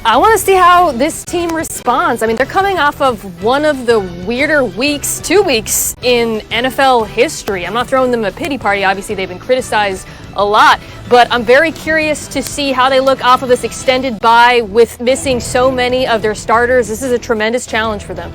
I want to see how this team responds. I mean, they're coming off of one of the weirder weeks, 2 weeks in NFL history. I'm not throwing them a pity party. Obviously, they've been criticized a lot, but I'm very curious to see how they look off of this extended bye with missing so many of their starters. This is a tremendous challenge for them.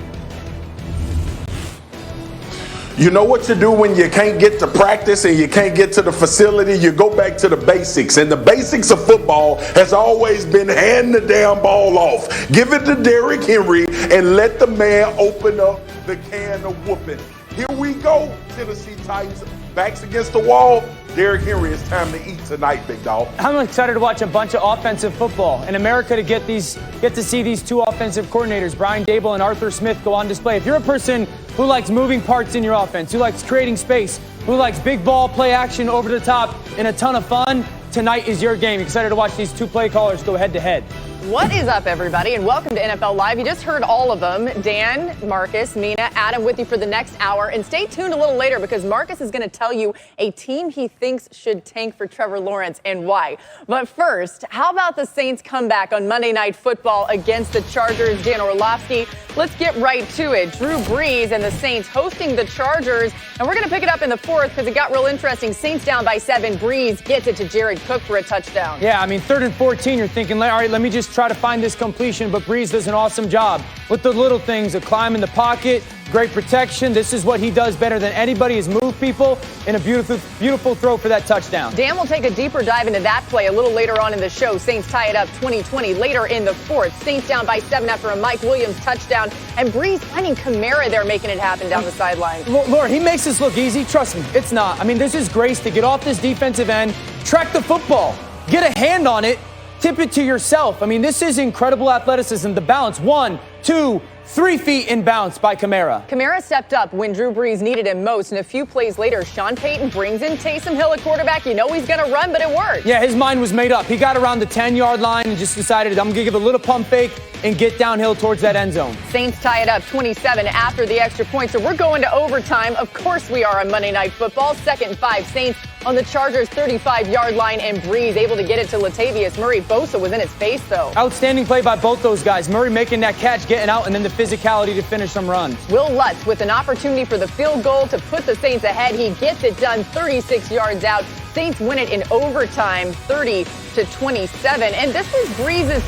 You know what you do when you can't get to practice and you can't get to the facility? You go back to the basics. And the basics of football has always been hand the damn ball off. Give it to Derrick Henry and let the man open up the can of whooping. Here we go, Tennessee Titans. Backs against the wall. Derrick Henry, it's time to eat tonight, big dog. I'm excited to watch a bunch of offensive football in America to get to see these two offensive coordinators, Brian Daboll and Arthur Smith, go on display. If you're a person who likes moving parts in your offense, who likes creating space, who likes big ball, play action, over the top, and a ton of fun, tonight is your game. Excited to watch these two play callers go head to head. What is up, everybody, and welcome to NFL Live. You just heard all of them. Dan, Marcus, Mina, Adam with you for the next hour. And stay tuned a little later because Marcus is going to tell you a team he thinks should tank for Trevor Lawrence and why. But first, how about the Saints comeback on Monday Night Football against the Chargers? Dan Orlovsky, let's get right to it. Drew Brees and the Saints hosting the Chargers. And we're going to pick it up in the fourth because it got real interesting. Saints down by 7. Brees gets it to Jared Cook for a touchdown. Yeah, I mean, 3rd and 14, you're thinking, all right, let me just try to find this completion, but Brees does an awesome job with the little things, a climb in the pocket, great protection. This is what he does better than anybody, is move people, and a beautiful throw for that touchdown. Dan will take a deeper dive into that play a little later on in the show. Saints tie it up 20-20 later in the fourth. Saints down by 7 after a Mike Williams touchdown, and Brees finding Kamara there making it happen down the sideline. Lord, he makes this look easy. Trust me, it's not. I mean, this is grace to get off this defensive end, track the football, get a hand on it, tip it to yourself. I mean, this is incredible athleticism. The balance, 1, 2, 3 feet in bounce by Kamara. Kamara stepped up when Drew Brees needed him most, and a few plays later, Sean Payton brings in Taysom Hill at quarterback. You know he's going to run, but it worked. Yeah, his mind was made up. He got around the 10-yard line and just decided, I'm going to give a little pump fake and get downhill towards that end zone. Saints tie it up 27 after the extra point, so we're going to overtime. Of course we are on Monday Night Football. 2nd and 5, Saints on the Chargers' 35-yard line, and Brees able to get it to Latavius Murray. Bosa was in his face, though. Outstanding play by both those guys. Murray making that catch, getting out, and then the physicality to finish some runs. Will Lutz with an opportunity for the field goal to put the Saints ahead. He gets it done 36 yards out. Saints win it in overtime, 30-27. And this was Brees'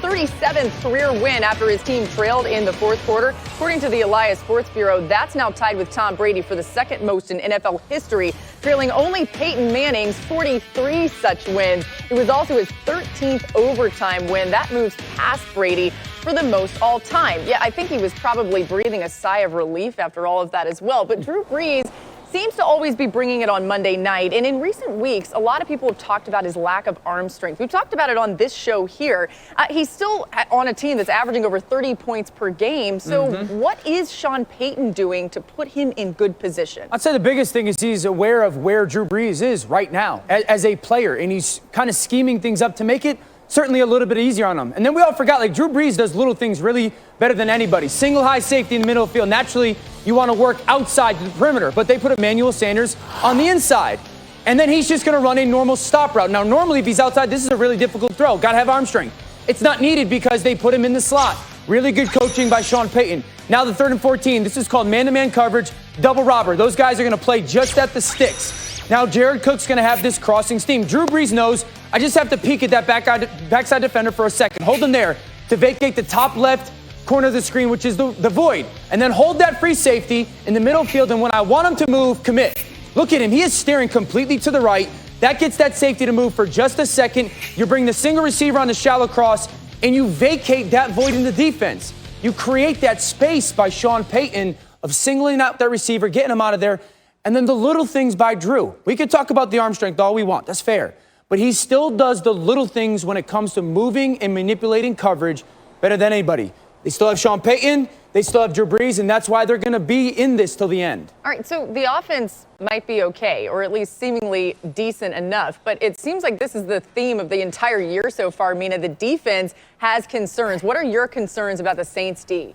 37th career win after his team trailed in the fourth quarter. According to the Elias Sports Bureau, that's now tied with Tom Brady for the second most in NFL history, trailing only Peyton Manning's 43 such wins. It was also his 13th overtime win. That moves past Brady for the most all time. Yeah, I think he was probably breathing a sigh of relief after all of that as well. But Drew Brees seems to always be bringing it on Monday night. And in recent weeks, a lot of people have talked about his lack of arm strength. We've talked about it on this show here. He's still on a team that's averaging over 30 points per game. So what is Sean Payton doing to put him in good position? I'd say the biggest thing is he's aware of where Drew Brees is right now as a player. And he's kind of scheming things up to make it certainly a little bit easier on him. And then we all forgot, like, Drew Brees does little things really better than anybody. Single high safety in the middle of the field. Naturally, you want to work outside the perimeter, but they put Emmanuel Sanders on the inside. And then he's just going to run a normal stop route. Now, normally, if he's outside, this is a really difficult throw. Got to have arm strength. It's not needed because they put him in the slot. Really good coaching by Sean Payton. Now the 3rd and 14. This is called man-to-man coverage, double robber. Those guys are going to play just at the sticks. Now, Jared Cook's going to have this crossing steam. Drew Brees knows, I just have to peek at that backside defender for a second. Hold him there to vacate the top left corner of the screen, which is the void. And then hold that free safety in the middle field, and when I want him to move, commit. Look at him. He is steering completely to the right. That gets that safety to move for just a second. You bring the single receiver on the shallow cross, and you vacate that void in the defense. You create that space by Sean Payton of singling out that receiver, getting him out of there. And then the little things by Drew. We could talk about the arm strength all we want. That's fair. But he still does the little things when it comes to moving and manipulating coverage better than anybody. They still have Sean Payton. They still have Drew Brees, and that's why they're going to be in this till the end. All right, so the offense might be okay, or at least seemingly decent enough, but it seems like this is the theme of the entire year so far, Mina. The defense has concerns. What are your concerns about the Saints' D?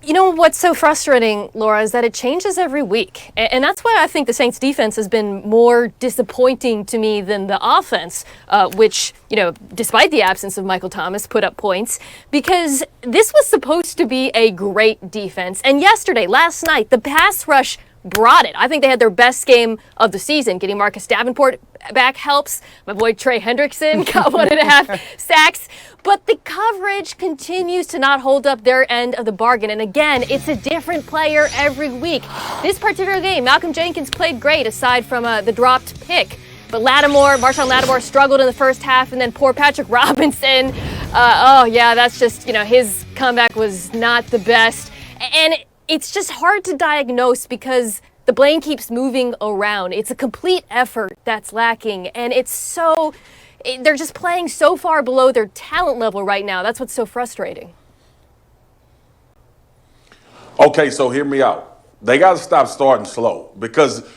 You know what's so frustrating, Laura, is that it changes every week. And that's why I think the Saints defense has been more disappointing to me than the offense, which, despite the absence of Michael Thomas, put up points, because this was supposed to be a great defense. And last night, the pass rush brought it. I think they had their best game of the season. Getting Marcus Davenport back helps. My boy Trey Hendrickson got 1.5 sacks. But the coverage continues to not hold up their end of the bargain. And again, it's a different player every week. This particular game, Malcolm Jenkins played great aside from the dropped pick. But Marshawn Lattimore struggled in the first half, and then poor Patrick Robinson. That's just, his comeback was not the best. And it's just hard to diagnose because the blame keeps moving around. It's a complete effort that's lacking, and they're just playing so far below their talent level right now. That's what's so frustrating. Okay, so hear me out. They got to stop starting slow because,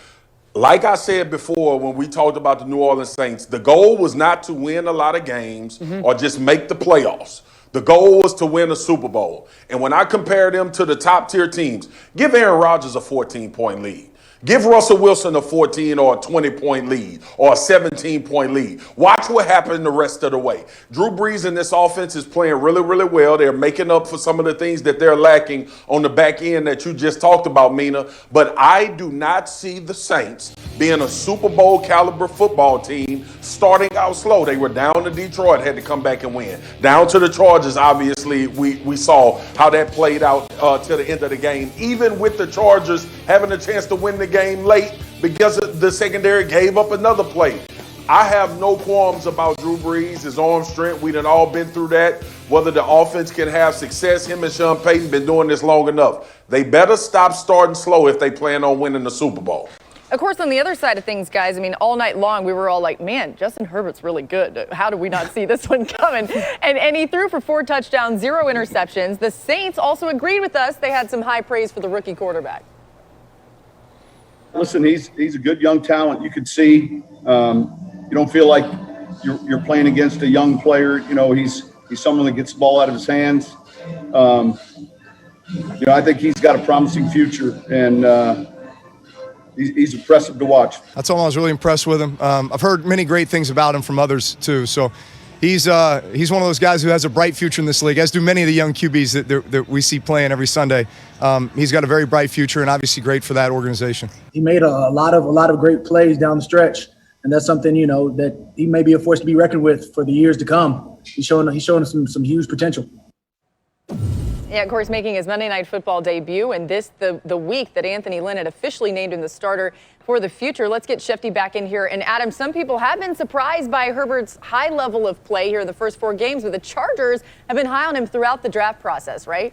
like I said before when we talked about the New Orleans Saints, the goal was not to win a lot of games or just make the playoffs. The goal was to win a Super Bowl. And when I compare them to the top tier teams, give Aaron Rodgers a 14-point lead. Give Russell Wilson a 14 or a 20-point lead or a 17-point lead. Watch what happened the rest of the way. Drew Brees in this offense is playing really, really well. They're making up for some of the things that they're lacking on the back end that you just talked about, Mina. But I do not see the Saints being a Super Bowl caliber football team starting out slow. They were down to Detroit, had to come back and win. Down to the Chargers, obviously, we saw how that played out to the end of the game. Even with the Chargers having a chance to win the game late because the secondary gave up another play. I have no qualms about Drew Brees, his arm strength. We done all been through that. Whether the offense can have success, him and Sean Payton been doing this long enough. They better stop starting slow if they plan on winning the Super Bowl. Of course, on the other side of things, guys, all night long we were all like, man, Justin Herbert's really good. How did we not see this one coming? And he threw for 4 touchdowns, 0 interceptions. The Saints also agreed with us. They had some high praise for the rookie quarterback. Listen, he's a good young talent. You could see you don't feel like you're playing against a young player. He's someone that gets the ball out of his hands. I think he's got a promising future, and he's impressive to watch. That's all. I was really impressed with him. I've heard many great things about him from others too. So he's one of those guys who has a bright future in this league, as do many of the young QBs that we see playing every Sunday. He's got a very bright future and obviously great for that organization. He made a lot of great plays down the stretch, and that's something that he may be a force to be reckoned with for the years to come. He's showing some huge potential. Yeah, of course, making his Monday Night Football debut, and this the week that Anthony Lynn had officially named him the starter for the future. Let's get Shefty back in here. And Adam, some people have been surprised by Herbert's high level of play here in the first 4 games, but the Chargers have been high on him throughout the draft process, right?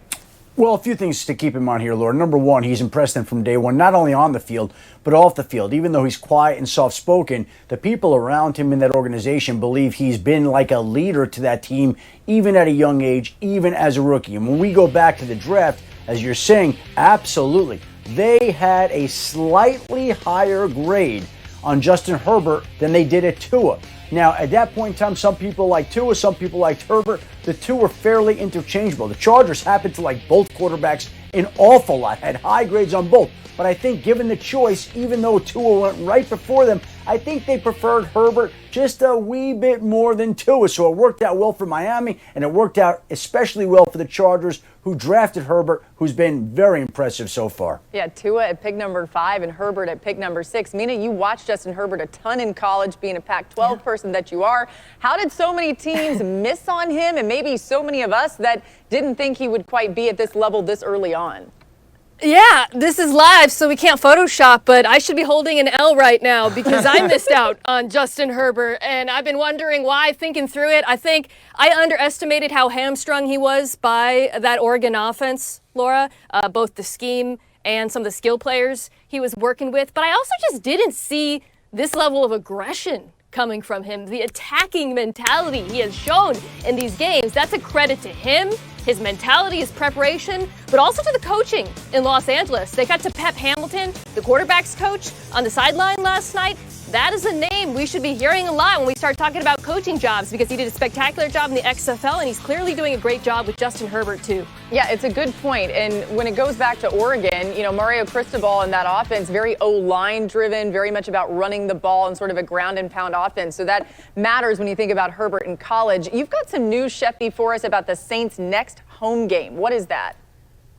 Well, a few things to keep in mind here, Laura. Number one, he's impressed them from day one, not only on the field, but off the field. Even though he's quiet and soft-spoken, the people around him in that organization believe he's been like a leader to that team, even at a young age, even as a rookie. And when we go back to the draft, as you're saying, absolutely, they had a slightly higher grade on Justin Herbert than they did at Tua. Now, at that point in time, some people liked Tua, some people liked Herbert. The two were fairly interchangeable. The Chargers happened to like both quarterbacks an awful lot, had high grades on both. But I think given the choice, even though Tua went right before them, I think they preferred Herbert just a wee bit more than Tua. So it worked out well for Miami, and it worked out especially well for the Chargers, who drafted Herbert, who's been very impressive so far. Yeah, Tua at pick number 5 and Herbert at pick number 6. Mina, you watched Justin Herbert a ton in college, being a Pac-12 person that you are. How did so many teams miss on him, and maybe so many of us that didn't think he would quite be at this level this early on? Yeah, this is live, so we can't Photoshop, but I should be holding an L right now because I missed out on Justin Herbert, and I've been wondering why, thinking through it. I think I underestimated how hamstrung he was by that Oregon offense, Laura, both the scheme and some of the skill players he was working with. But I also just didn't see this level of aggression coming from him. The attacking mentality he has shown in these games, that's a credit to him, his mentality, his preparation, but also to the coaching in Los Angeles. They got to Pep Hamilton, the quarterback's coach, on the sideline last night. that is a name we should be hearing a lot when we start talking about coaching jobs, because he did a spectacular job in the XFL, and he's clearly doing a great job with Justin Herbert, too. Yeah, it's a good point. And when it goes back to Oregon, Mario Cristobal and that offense, very O-line driven, very much about running the ball and sort of a ground and pound offense. So that matters when you think about Herbert in college. You've got some news, Sheffy, for us about the Saints' next home game. What is that?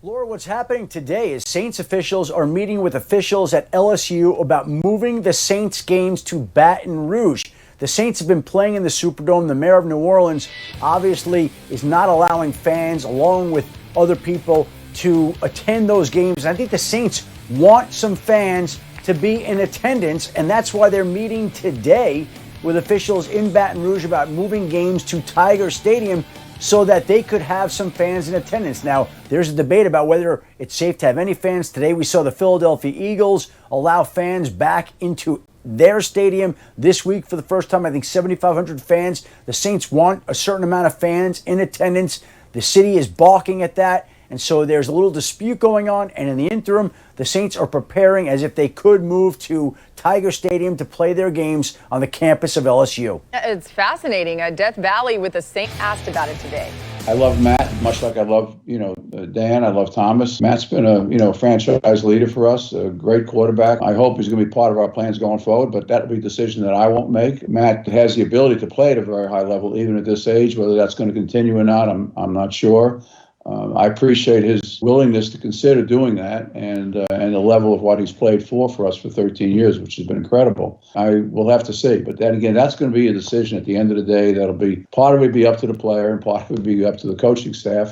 Laura, what's happening today is Saints officials are meeting with officials at LSU about moving the Saints games to Baton Rouge. The Saints have been playing in the Superdome. The mayor of New Orleans obviously is not allowing fans, along with other people, to attend those games. I think the Saints want some fans to be in attendance, and that's why they're meeting today with officials in Baton Rouge about moving games to Tiger Stadium so that they could have some fans in attendance. Now, there's a debate about whether it's safe to have any fans. Today we saw the Philadelphia Eagles allow fans back into their stadium this week for the first time. I think 7,500 fans. The Saints want a certain amount of fans in attendance. The city is balking at that. And so there's a little dispute going on. And in the interim, the Saints are preparing as if they could move to Tiger Stadium to play their games on the campus of LSU. It's fascinating. Death Valley with the Saints asked about it today. I love Matt, much like I love, Dan. I love Thomas. Matt's been a, franchise leader for us, a great quarterback. I hope he's going to be part of our plans going forward, but that'll be a decision that I won't make. Matt has the ability to play at a very high level, even at this age. Whether that's going to continue or not, I'm not sure. I appreciate his willingness to consider doing that, and the level of what he's played for us for 13 years, which has been incredible. I will have to see, but then again, that's going to be a decision at the end of the day. That'll be part of it be up to the player, and part of it be up to the coaching staff.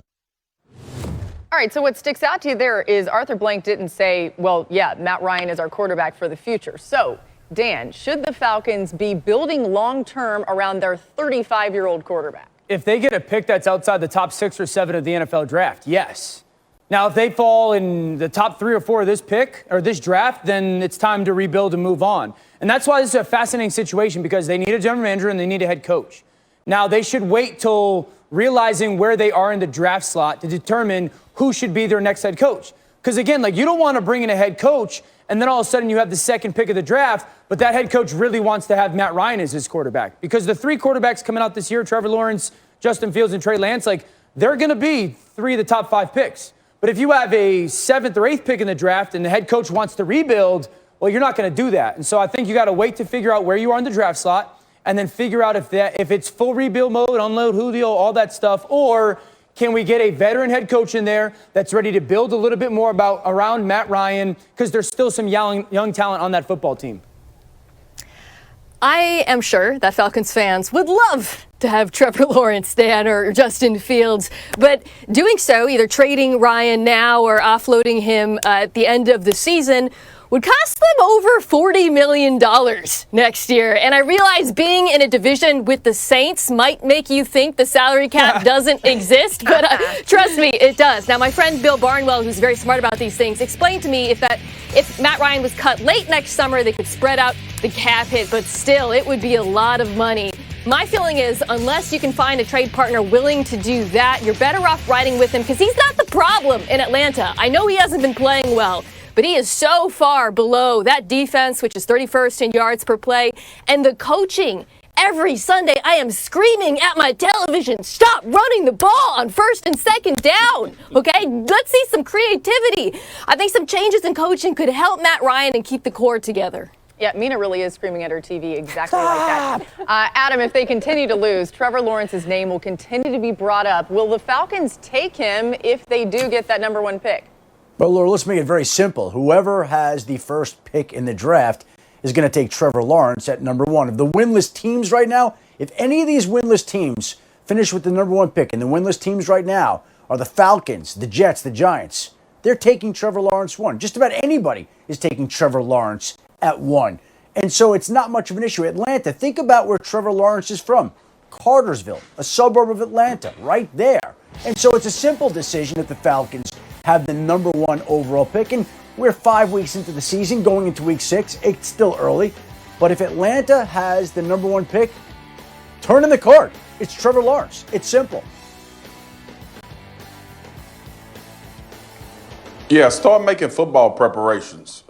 All right, so what sticks out to you there is Arthur Blank didn't say, well, yeah, Matt Ryan is our quarterback for the future. So, Dan, should the Falcons be building long-term around their 35-year-old quarterback? If they get a pick that's outside the top 6 or 7 of the NFL draft, yes. Now, if they fall in the top 3 or 4 of this pick or this draft, then it's time to rebuild and move on. And that's why this is a fascinating situation, because they need a general manager and they need a head coach. Now, they should wait till realizing where they are in the draft slot to determine who should be their next head coach. Because again, you don't want to bring in a head coach and then all of a sudden you have the second pick of the draft, but that head coach really wants to have Matt Ryan as his quarterback. Because the 3 quarterbacks coming out this year, Trevor Lawrence, Justin Fields, and Trey Lance, they're going to be 3 of the top 5 picks. But if you have a 7th or 8th pick in the draft and the head coach wants to rebuild, well, you're not going to do that. And so I think you got to wait to figure out where you are in the draft slot and then figure out if it's full rebuild mode, unload Julio, all that stuff, or can we get a veteran head coach in there that's ready to build a little bit more around Matt Ryan, because there's still some young talent on that football team. I am sure that Falcons fans would love to have Trevor Lawrence, Dan, or Justin Fields, but doing so, either trading Ryan now or offloading him at the end of the season, would cost them over $40 million next year. And I realize being in a division with the Saints might make you think the salary cap doesn't exist, but trust me, it does. Now, my friend Bill Barnwell, who's very smart about these things, explained to me if Matt Ryan was cut late next summer, they could spread out the cap hit, but still, it would be a lot of money. My feeling is, unless you can find a trade partner willing to do that, you're better off riding with him, because he's not the problem in Atlanta. I know he hasn't been playing well, but he is so far below that defense, which is 31st in yards per play, and the coaching. Every Sunday, I am screaming at my television, stop running the ball on 1st and 2nd down, okay? Let's see some creativity. I think some changes in coaching could help Matt Ryan and keep the core together. Yeah, Mina really is screaming at her TV exactly like that. Adam, if they continue to lose, Trevor Lawrence's name will continue to be brought up. Will the Falcons take him if they do get that number 1 pick? Well, Laura, let's make it very simple. Whoever has the first pick in the draft is going to take Trevor Lawrence at number 1. Of the winless teams right now, if any of these winless teams finish with the number 1 pick, and the winless teams right now are the Falcons, the Jets, the Giants, they're taking Trevor Lawrence 1. Just about anybody is taking Trevor Lawrence at 1. And so it's not much of an issue. Atlanta, think about where Trevor Lawrence is from. Cartersville, a suburb of Atlanta, right there. And so it's a simple decision if the Falcons have the number 1 overall pick. And we're 5 weeks into the season, going into week 6. It's still early. But if Atlanta has the number 1 pick, turn in the card. It's Trevor Lawrence. It's simple. Yeah, start making football preparations.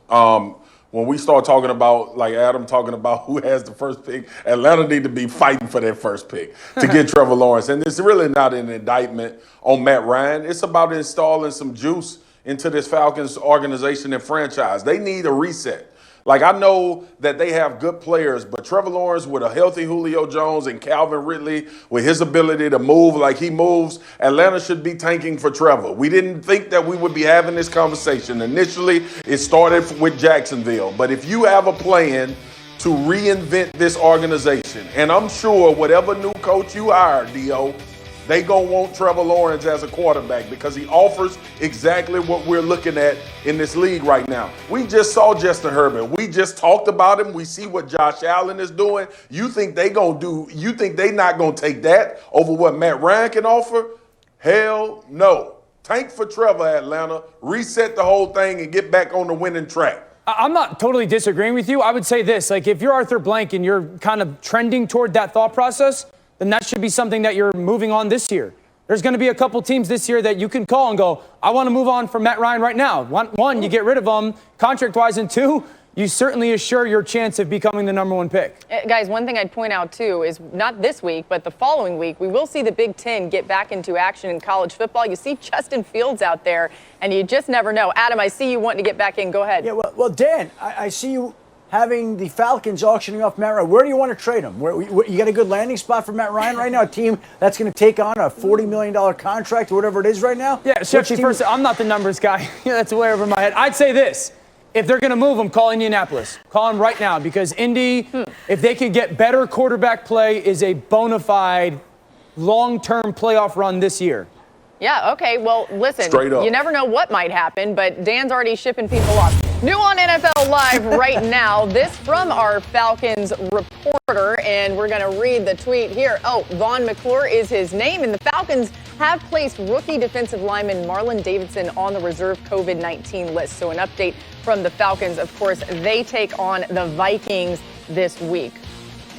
when we start talking about, like Adam talking about who has the first pick, Atlanta need to be fighting for that first pick to get Trevor Lawrence. And it's really not an indictment on Matt Ryan. It's about installing some juice into this Falcons organization and franchise. They need a reset. Like, I know that they have good players, but Trevor Lawrence with a healthy Julio Jones and Calvin Ridley with his ability to move like he moves, Atlanta should be tanking for Trevor. We didn't think that we would be having this conversation. Initially, it started with Jacksonville. But if you have a plan to reinvent this organization, and I'm sure whatever new coach you hire, Dio, they gonna want Trevor Lawrence as a quarterback because he offers exactly what we're looking at in this league right now. We just saw Justin Herbert. We just talked about him. We see what Josh Allen is doing. You think they not gonna take that over what Matt Ryan can offer? Hell no. Tank for Trevor, Atlanta. Reset the whole thing and get back on the winning track. I'm not totally disagreeing with you. I would say this, like, if you're Arthur Blank and you're kind of trending toward that thought process, then that should be something that you're moving on this year. There's going to be a couple teams this year that you can call and go, I want to move on from Matt Ryan right now. One, you get rid of him contract-wise, and two, you certainly assure your chance of becoming the number one pick. Guys, one thing I'd point out, too, is not this week, but the following week, we will see the Big Ten get back into action in college football. You see Justin Fields out there, and you just never know. Adam, I see you wanting to get back in. Go ahead. Yeah, well Dan, I see you having the Falcons auctioning off Matt Ryan. Where do you want to trade him? You got a good landing spot for Matt Ryan right now? A team that's going to take on a $40 million contract or whatever it is right now? Yeah, Shefty, first, I'm not the numbers guy. That's way over my head. I'd say this. If they're going to move him, call Indianapolis. Call him right now because Indy, if they can get better quarterback play, is a bona fide long-term playoff run this year. Yeah, okay. Well, listen, you never know what might happen, but Dan's already shipping people off. New on NFL Live right now. This from our Falcons reporter, and we're going to read the tweet here. Oh, Vaughn McClure is his name, and the Falcons have placed rookie defensive lineman Marlon Davidson on the reserve COVID-19 list. So an update from the Falcons, of course, they take on the Vikings this week.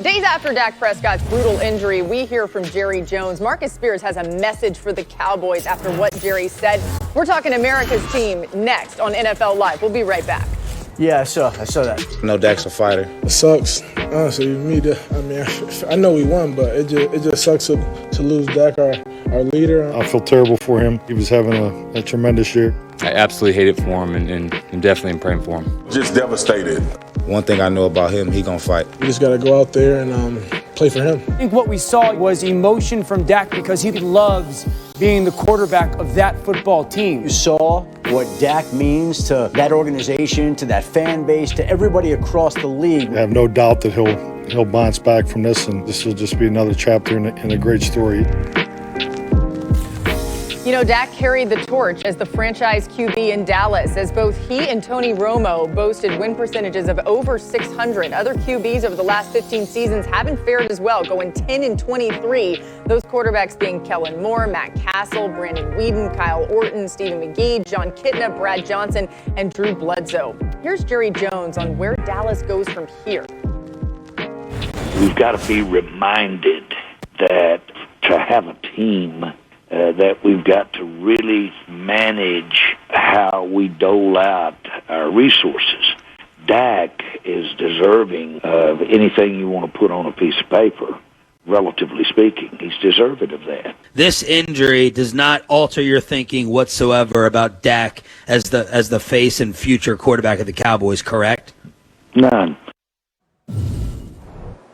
Days after Dak Prescott's brutal injury, we hear from Jerry Jones. Marcus Spears has a message for the Cowboys after what Jerry said. We're talking America's team next on NFL Live. We'll be right back. Yeah, I saw that. I know Dak's a fighter. It sucks, honestly. I know we won, but it just sucks to lose Dak, our leader. I feel terrible for him. He was having a tremendous year. I absolutely hate it for him and definitely am praying for him. Just devastated. One thing I know about him, he gonna fight. We just gotta go out there and play for him. I think what we saw was emotion from Dak because he loves being the quarterback of that football team. You saw what Dak means to that organization, to that fan base, to everybody across the league. I have no doubt that he'll bounce back from this, and this will just be another chapter in a great story. You know, Dak carried the torch as the franchise QB in Dallas, as both he and Tony Romo boasted win percentages of over 600. Other QBs over the last 15 seasons haven't fared as well, going 10-23. Those quarterbacks being Kellen Moore, Matt Castle, Brandon Whedon, Kyle Orton, Stephen McGee, John Kitna, Brad Johnson, and Drew Bledsoe. Here's Jerry Jones on where Dallas goes from here. We've got to be reminded that to have a team that we've got to really manage how we dole out our resources. Dak is deserving of anything you want to put on a piece of paper, relatively speaking. He's deserving of that. This injury does not alter your thinking whatsoever about Dak as the face and future quarterback of the Cowboys, correct? None.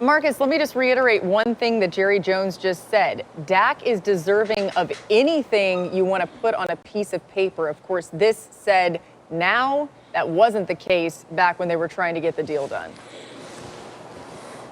Marcus, let me just reiterate one thing that Jerry Jones just said. Dak is deserving of anything you want to put on a piece of paper. Of course, this said now. That wasn't the case back when they were trying to get the deal done.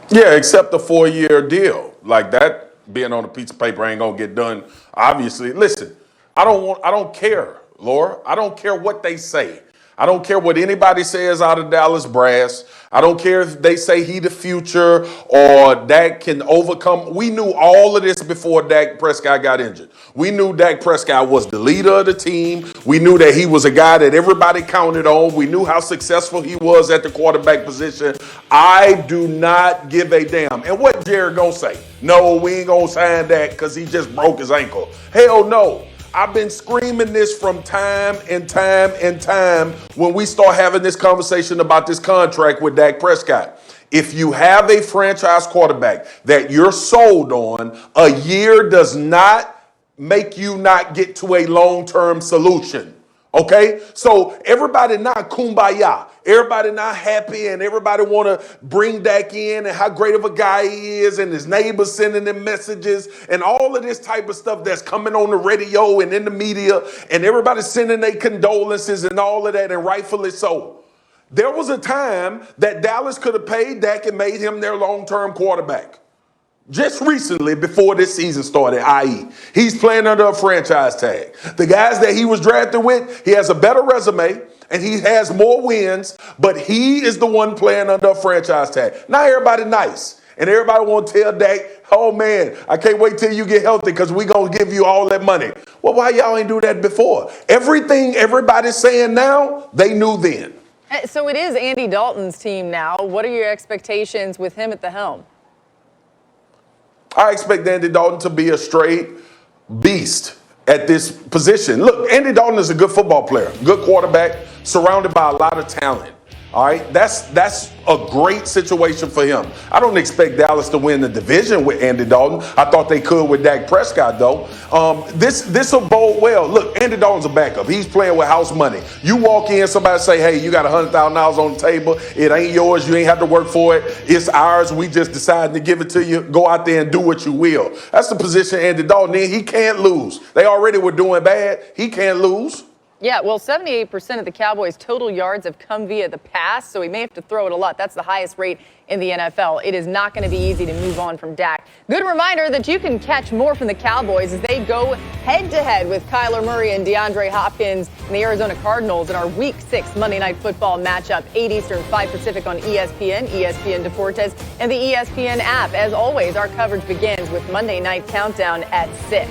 Yeah, except the 4-year deal. Like that being on a piece of paper ain't gonna get done. Obviously, listen, I don't care, Laura. I don't care what they say. I don't care what anybody says out of Dallas brass. I don't care if they say he the future or Dak can overcome. We knew all of this before Dak Prescott got injured. We knew Dak Prescott was the leader of the team. We knew that he was a guy that everybody counted on. We knew how successful he was at the quarterback position. I do not give a damn. And what Jared gonna say? No, we ain't gonna sign Dak because he just broke his ankle. Hell no. I've been screaming this from time and time and time when we start having this conversation about this contract with Dak Prescott. If you have a franchise quarterback that you're sold on, a year does not make you not get to a long-term solution. Okay? So everybody not kumbaya. Everybody not happy and everybody want to bring Dak in and how great of a guy he is and his neighbors sending him messages and all of this type of stuff that's coming on the radio and in the media and everybody sending their condolences and all of that, and rightfully so. There was a time that Dallas could have paid Dak and made him their long-term quarterback. Just recently, before this season started, i.e., he's playing under a franchise tag. The guys that he was drafted with, he has a better resume and he has more wins, but he is the one playing under a franchise tag. Now everybody nice. And everybody want to tell Dak, oh man, I can't wait till you get healthy because we're going to give you all that money. Well, why y'all ain't do that before? Everything everybody's saying now, they knew then. So it is Andy Dalton's team now. What are your expectations with him at the helm? I expect Andy Dalton to be a straight beast at this position. Look, Andy Dalton is a good football player, good quarterback, surrounded by a lot of talent. All right, that's a great situation for him. I don't expect Dallas to win the division with Andy Dalton. I thought they could with Dak Prescott, though. This will bode well. Look, Andy Dalton's a backup. He's playing with house money. You walk in, somebody say, hey, you got $100,000 on the table. It ain't yours. You ain't have to work for it. It's ours. We just decided to give it to you. Go out there and do what you will. That's the position Andy Dalton in. He can't lose. They already were doing bad. He can't lose. Yeah, well, 78% of the Cowboys' total yards have come via the pass, so he may have to throw it a lot. That's the highest rate in the NFL. It is not going to be easy to move on from Dak. Good reminder that you can catch more from the Cowboys as they go head-to-head with Kyler Murray and DeAndre Hopkins and the Arizona Cardinals in our Week 6 Monday Night Football matchup, 8 Eastern, 5 Pacific on ESPN, ESPN Deportes, and the ESPN app. As always, our coverage begins with Monday Night Countdown at 6.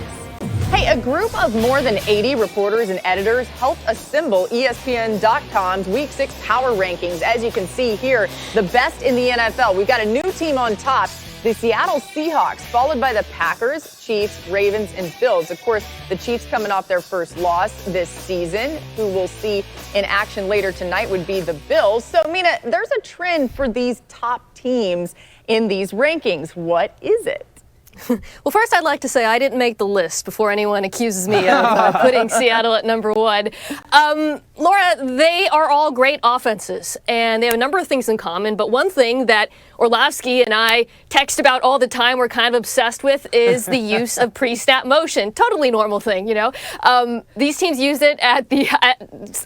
Hey, a group of more than 80 reporters and editors helped assemble ESPN.com's Week 6 power rankings. As you can see here, the best in the NFL. We've got a new team on top, the Seattle Seahawks, followed by the Packers, Chiefs, Ravens, and Bills. Of course, the Chiefs coming off their first loss this season. Who we'll see in action later tonight would be the Bills. So, Mina, there's a trend for these top teams in these rankings. What is it? Well, first, I'd like to say I didn't make the list before anyone accuses me of putting Seattle at number 1. Laura, they are all great offenses, and they have a number of things in common. But one thing that Orlovsky and I text about all the time, we're kind of obsessed with, is the use of pre-snap motion. Totally normal thing, you know. These teams use it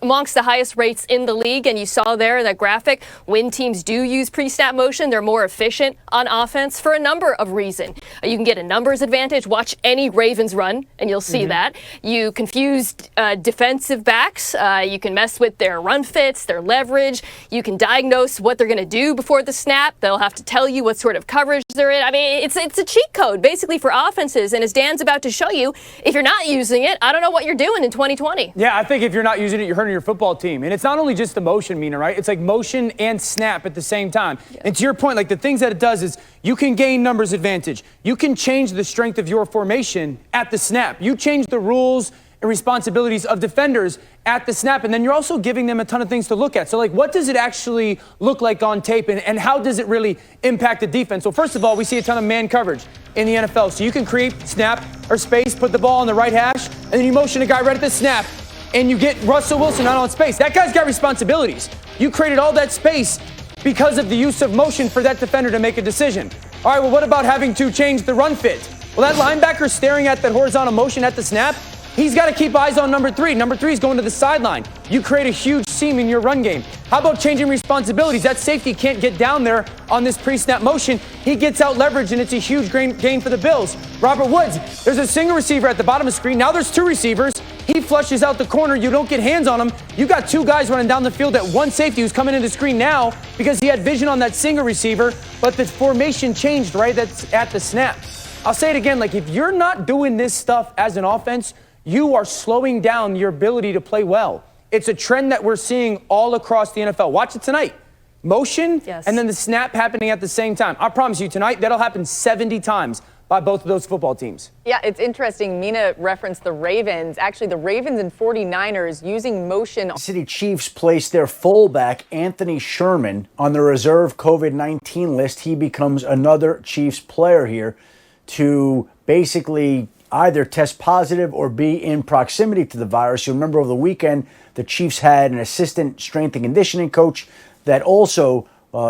amongst the highest rates in the league, and you saw there in that graphic, when teams do use pre-snap motion, they're more efficient on offense for a number of reasons. You can get a numbers advantage. Watch any Ravens run, and you'll see that. You confuse defensive backs. You can mess with their run fits, their leverage. You can diagnose what they're going to do before the snap. They'll have to tell you what sort of coverage they're in. I mean, it's a cheat code, basically, for offenses. And as Dan's about to show you, if you're not using it, I don't know what you're doing in 2020. Yeah, I think if you're not using it, you're hurting your football team. And it's not only just the motion, Mina, right? It's like motion and snap at the same time. Yeah. And to your point, like the things that it does is you can gain numbers advantage. You can change the strength of your formation at the snap. You change the rules and responsibilities of defenders at the snap, and then you're also giving them a ton of things to look at. So, like, what does it actually look like on tape, and how does it really impact the defense? Well, first of all, we see a ton of man coverage in the NFL. So you can create snap or space, put the ball on the right hash, and then you motion a guy right at the snap, and you get Russell Wilson out on space. That guy's got responsibilities. You created all that space because of the use of motion for that defender to make a decision. All right, well, what about having to change the run fit? Well, that linebacker staring at that horizontal motion at the snap, he's got to keep eyes on number 3. Number 3 is going to the sideline. You create a huge seam in your run game. How about changing responsibilities? That safety can't get down there on this pre-snap motion. He gets out leverage, and it's a huge gain for the Bills. Robert Woods, there's a single receiver at the bottom of the screen. Now there's 2 receivers. He flushes out the corner. You don't get hands on him. You got 2 guys running down the field at one safety who's coming into the screen now because he had vision on that single receiver, but the formation changed right at the snap. I'll say it again, like if you're not doing this stuff as an offense, you are slowing down your ability to play well. It's a trend that we're seeing all across the NFL. Watch it tonight. Motion, and then the snap happening at the same time. I promise you tonight, that'll happen 70 times by both of those football teams. Yeah, it's interesting. Mina referenced the Ravens. Actually, the Ravens and 49ers using motion. City Chiefs placed their fullback, Anthony Sherman, on the reserve COVID-19 list. He becomes another Chiefs player here to basically either test positive or be in proximity to the virus. You remember over the weekend, the Chiefs had an assistant strength and conditioning coach that also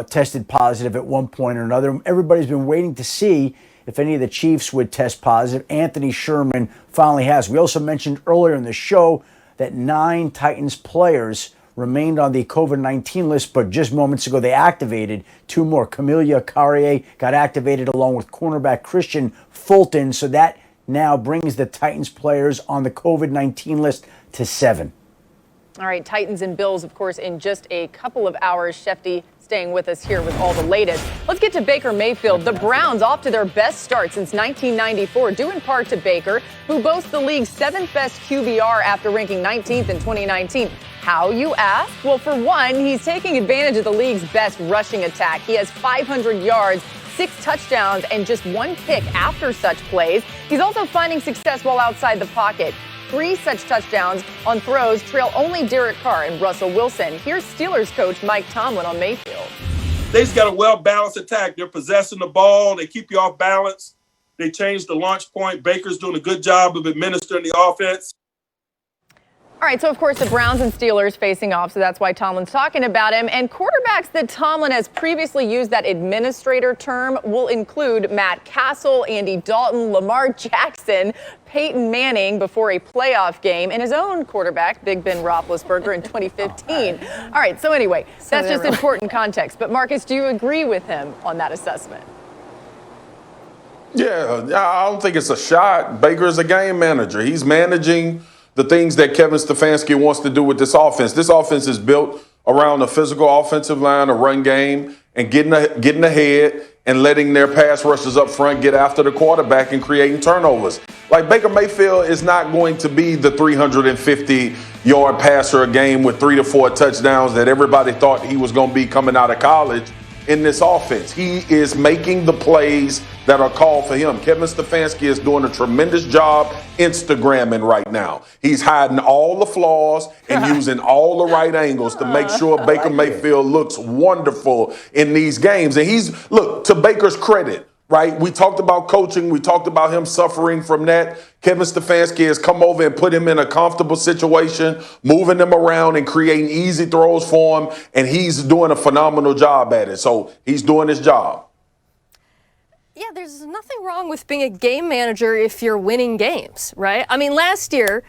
tested positive at one point or another. Everybody's been waiting to see if any of the Chiefs would test positive. Anthony Sherman finally has. We also mentioned earlier in the show that 9 Titans players remained on the COVID-19 list, but just moments ago they activated 2 more. Camelia Carrier got activated along with cornerback Christian Fulton, so that now brings the Titans players on the COVID-19 list to 7. All right, Titans and Bills, of course, in just a couple of hours. Shefty staying with us here with all the latest. Let's get to Baker Mayfield. The Browns off to their best start since 1994, due in part to Baker, who boasts the league's 7th best QBR after ranking 19th in 2019. How, you ask? Well, for one, he's taking advantage of the league's best rushing attack. He has 500 yards, 6 touchdowns, and just 1 pick after such plays. He's also finding success while outside the pocket. 3 such touchdowns on throws trail only Derek Carr and Russell Wilson. Here's Steelers coach Mike Tomlin on Mayfield. They just got a well-balanced attack. They're possessing the ball. They keep you off balance. They changed the launch point. Baker's doing a good job of administering the offense. All right, so of course the Browns and Steelers facing off, so that's why Tomlin's talking about him. And quarterbacks that Tomlin has previously used that administrator term will include Matt Castle, Andy Dalton, Lamar Jackson, Peyton Manning before a playoff game, and his own quarterback, Big Ben Roethlisberger, in 2015. All right, so anyway, that's just important context. But Marcus, do you agree with him on that assessment? Yeah, I don't think it's a shot. Baker's a game manager. He's managing the things that Kevin Stefanski wants to do with this offense. This offense is built around a physical offensive line, a run game, and getting ahead and letting their pass rushers up front get after the quarterback and creating turnovers. Like, Baker Mayfield is not going to be the 350-yard passer a game with 3 to 4 touchdowns that everybody thought he was going to be coming out of college in this offense. He is making the plays that are called for him. Kevin Stefanski is doing a tremendous job Instagramming right now. He's hiding all the flaws and using all the right angles to make sure Baker Mayfield looks wonderful in these games. And look, to Baker's credit, right? We talked about coaching. We talked about him suffering from that. Kevin Stefanski has come over and put him in a comfortable situation, moving him around and creating easy throws for him. And he's doing a phenomenal job at it. So he's doing his job. Yeah, there's nothing wrong with being a game manager if you're winning games, right? I mean, last year,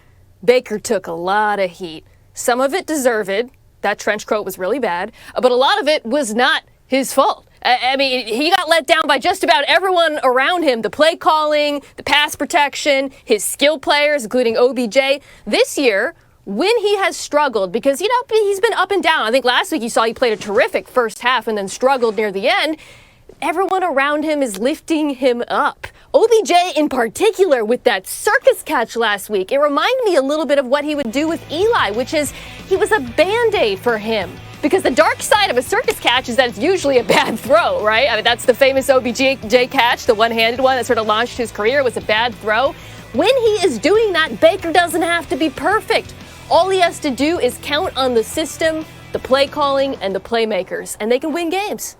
Baker took a lot of heat. Some of it deserved. That trench coat was really bad. But a lot of it was not his fault. I mean, he got let down by just about everyone around him. The play calling, the pass protection, his skill players, including OBJ. This year, when he has struggled, because, you know, he's been up and down. I think last week you saw he played a terrific first half and then struggled near the end. Everyone around him is lifting him up. OBJ in particular with that circus catch last week. It reminded me a little bit of what he would do with Eli, which is he was a Band-Aid for him. Because the dark side of a circus catch is that it's usually a bad throw, right? I mean, that's the famous OBJ catch, the one-handed one that sort of launched his career. It was a bad throw. When he is doing that, Baker doesn't have to be perfect. All he has to do is count on the system, the play calling, and the playmakers, and they can win games.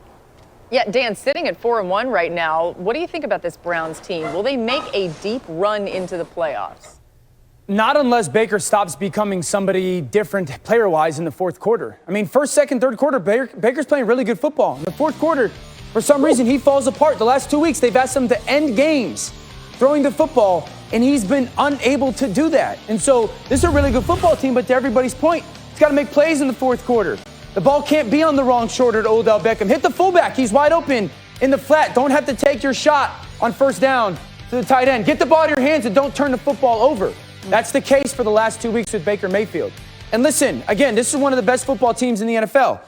Yeah, Dan, sitting at 4-1 right now, what do you think about this Browns team? Will they make a deep run into the playoffs? Not unless Baker stops becoming somebody different player-wise in the fourth quarter. I mean, first, second, third quarter, Baker's playing really good football. In the fourth quarter, for some reason, he falls apart. The last 2 weeks, they've asked him to end games throwing the football, and he's been unable to do that. And so this is a really good football team, but to everybody's point, he's got to make plays in the fourth quarter. The ball can't be on the wrong shoulder to Odell Beckham. Hit the fullback. He's wide open in the flat. Don't have to take your shot on first down to the tight end. Get the ball to your hands and don't turn the football over. That's the case for the last 2 weeks with Baker Mayfield. And listen, again, this is one of the best football teams in the NFL.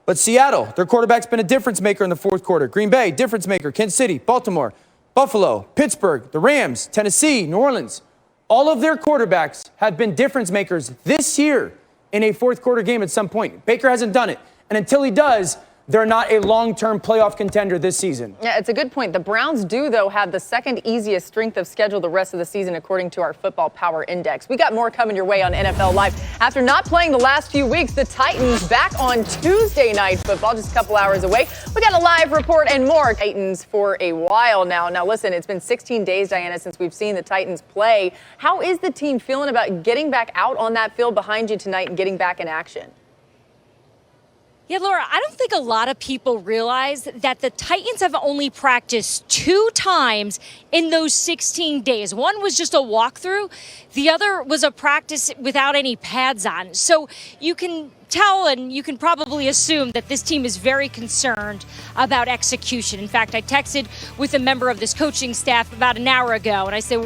But Seattle, their quarterback's been a difference maker in the fourth quarter. Green Bay, difference maker. Kansas City, Baltimore, Buffalo, Pittsburgh, the Rams, Tennessee, New Orleans. All of their quarterbacks have been difference makers this year in a fourth quarter game at some point. Baker hasn't done it. And until he does, they're not a long-term playoff contender this season. Yeah, it's a good point. The Browns do, though, have the second easiest strength of schedule the rest of the season, according to our Football Power Index. We got more coming your way on NFL Live. After not playing the last few weeks, the Titans back on Tuesday Night Football, just a couple hours away. We got a live report and more Titans for a while now. Now, listen, it's been 16 days, Diana, since we've seen the Titans play. How is the team feeling about getting back out on that field behind you tonight and getting back in action? Yeah, Laura, I don't think a lot of people realize that the Titans have only practiced 2 times in those 16 days. One was just a walkthrough. The other was a practice without any pads on. So you can tell and you can probably assume that this team is very concerned about execution. In fact, I texted with a member of this coaching staff about an hour ago, and I said,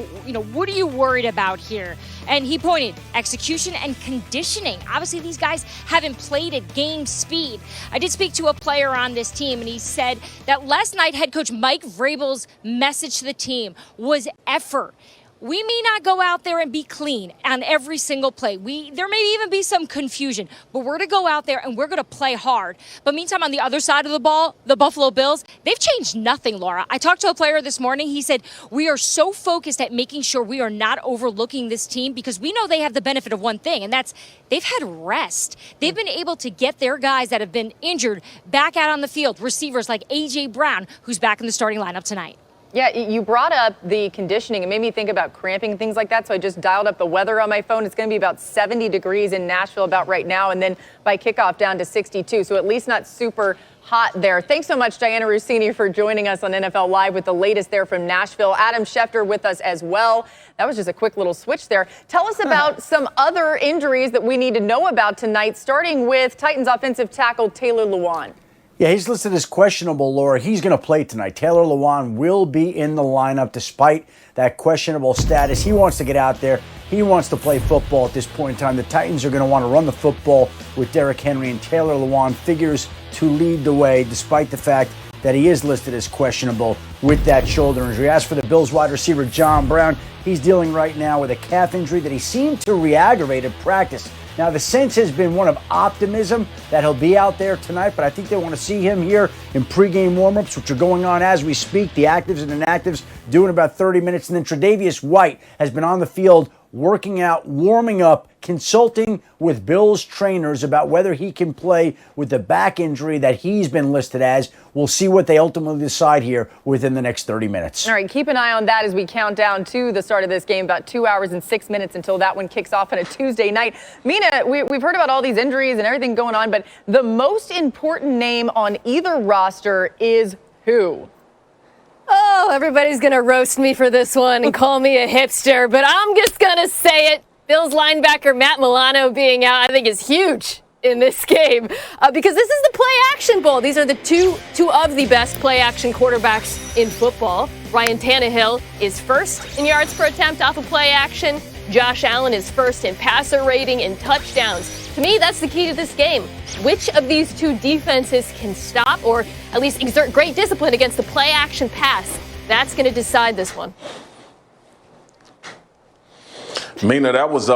what are you worried about here? And he pointed, execution and conditioning. Obviously, these guys haven't played at game speed. I did speak to a player on this team, and he said that last night head coach Mike Vrabel's message to the team was effort. We may not go out there and be clean on every single play. There may even be some confusion, but we're to go out there and we're going to play hard. But meantime, on the other side of the ball, the Buffalo Bills, they've changed nothing, Laura. I talked to a player this morning. He said, we are so focused at making sure we are not overlooking this team because we know they have the benefit of one thing, and that's they've had rest. They've been able to get their guys that have been injured back out on the field, receivers like A.J. Brown, who's back in the starting lineup tonight. Yeah, you brought up the conditioning. It made me think about cramping and things like that. So I just dialed up the weather on my phone. It's going to be about 70 degrees in Nashville about right now. And then by kickoff down to 62. So at least not super hot there. Thanks so much, Diana Rossini, for joining us on NFL Live with the latest there from Nashville. Adam Schefter with us as well. That was just a quick little switch there. Tell us about some other injuries that we need to know about tonight, starting with Titans offensive tackle Taylor Lewan. Yeah, he's listed as questionable, Laura. He's going to play tonight. Taylor Lewan will be in the lineup despite that questionable status. He wants to get out there. He wants to play football at this point in time. The Titans are going to want to run the football with Derrick Henry, and Taylor Lewan figures to lead the way despite the fact that he is listed as questionable with that shoulder injury. As for the Bills wide receiver, John Brown, he's dealing right now with a calf injury that he seemed to re-aggravate at practice. Now, the sense has been one of optimism that he'll be out there tonight, but I think they want to see him here in pregame warmups, which are going on as we speak. The actives and inactives doing about 30 minutes. And then Tre'Davious White has been on the field working out, warming up, consulting with Bills trainers about whether he can play with the back injury that he's been listed as. We'll see what they ultimately decide here within the next 30 minutes. All right, keep an eye on that as we count down to the start of this game, about 2 hours and 6 minutes until that one kicks off on a Tuesday night. Mina, we've heard about all these injuries and everything going on, but the most important name on either roster is who? Oh, everybody's going to roast me for this one and call me a hipster, but I'm just going to say it. Bills linebacker Matt Milano being out, I think, is huge in this game because this is the play-action bowl. These are the two of the best play-action quarterbacks in football. Ryan Tannehill is first in yards per attempt off of play-action. Josh Allen is first in passer rating and touchdowns. To me, that's the key to this game. Which of these two defenses can stop or at least exert great discipline against the play-action pass? That's going to decide this one. Mina, that was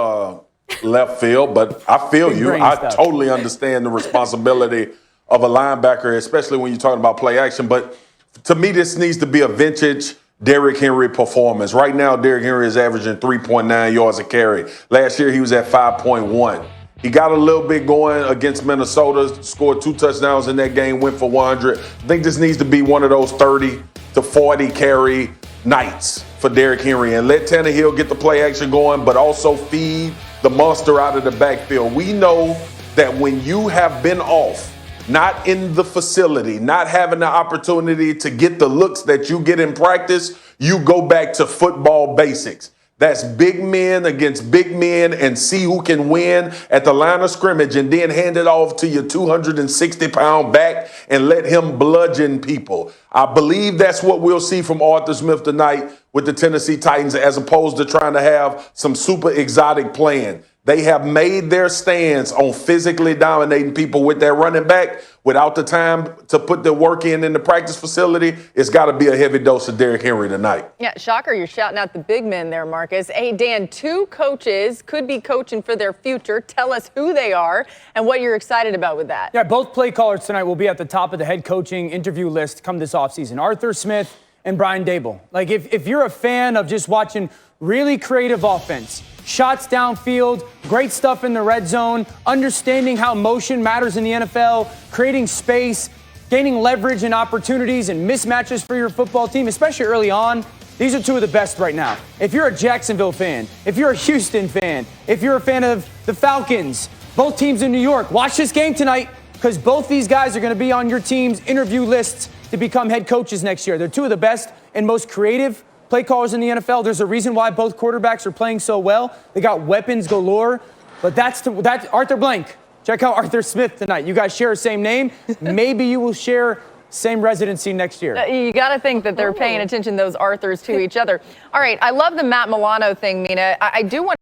left field, but I feel you. I totally understand the responsibility of a linebacker, especially when you're talking about play action. But to me, this needs to be a vintage Derrick Henry performance. Right now, Derrick Henry is averaging 3.9 yards a carry. Last year, he was at 5.1. He got a little bit going against Minnesota, scored 2 touchdowns in that game, went for 100. I think this needs to be one of those 30 to 40 carry nights for Derrick Henry, and let Tannehill get the play action going, but also feed the monster out of the backfield. We know that when you have been off, not in the facility, not having the opportunity to get the looks that you get in practice, you go back to football basics. That's big men against big men and see who can win at the line of scrimmage and then hand it off to your 260-pound back and let him bludgeon people. I believe that's what we'll see from Arthur Smith tonight with the Tennessee Titans as opposed to trying to have some super exotic plan. They have made their stance on physically dominating people with their running back. without the time to put the work in the practice facility, it's got to be a heavy dose of Derrick Henry tonight. Yeah, shocker, you're shouting out the big men there, Marcus. Hey, Dan, 2 coaches could be coaching for their future. Tell us who they are and what you're excited about with that. Yeah, both play callers tonight will be at the top of the head coaching interview list come this offseason. Arthur Smith and Brian Dable. Like, if you're a fan of just watching really creative offense, shots downfield, great stuff in the red zone, understanding how motion matters in the NFL, creating space, gaining leverage and opportunities and mismatches for your football team, especially early on, these are 2 of the best right now. If you're a Jacksonville fan, if you're a Houston fan, if you're a fan of the Falcons, both teams in New York, watch this game tonight because both these guys are going to be on your team's interview lists to become head coaches next year. They're 2 of the best and most creative play callers in the NFL. There's a reason why both quarterbacks are playing so well. They got weapons galore. But that's Arthur Blank. Check out Arthur Smith tonight. You guys share the same name. Maybe you will share same residency next year. You got to think that they're paying attention, those Arthurs, to each other. All right, I love the Matt Milano thing, Mina. I do want